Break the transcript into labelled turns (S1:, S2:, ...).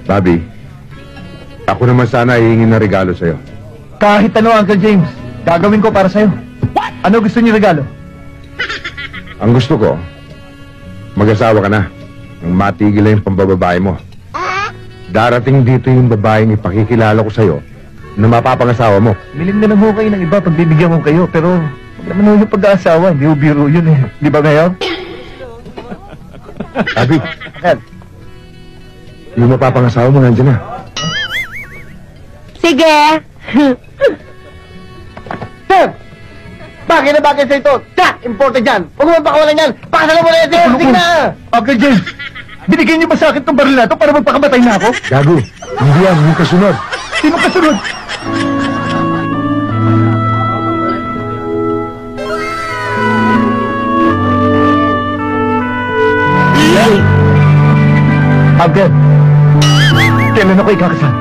S1: Bobby, ako naman sana hihingi ng regalo sa'yo.
S2: Kahit ano, Uncle James, gagawin ko para sa'yo. Ano gusto niyo regalo?
S1: Ang gusto ko, mag-asawa ka na. Nang matigil na yung pambababae mo. Darating dito yung babaeng ipakikilala ko sa'yo na mapapangasawa mo.
S2: Miling na lang ho kayo ng iba, pagbibigyan ko kayo, pero wag naman ho yung pag-aasawa, hindi ho biro yun eh. Di ba, Mayor?
S1: Bobby, yung mapapangasawa mo nandiyan na.
S3: Sige.
S2: Sir! Bagay na bagay sa ito! Jack! Important yan! Huwag mo pakawalan yan! Pakasalan mo na yan, sir! Sige na! Uncle James! Binigyan niyo ba sa akin itong baril na ito para magpakamatay na ako?
S1: Gago, hindi yan, yung kasunod.
S2: Sino kasunod? Uncle, kailan ako ikakasal?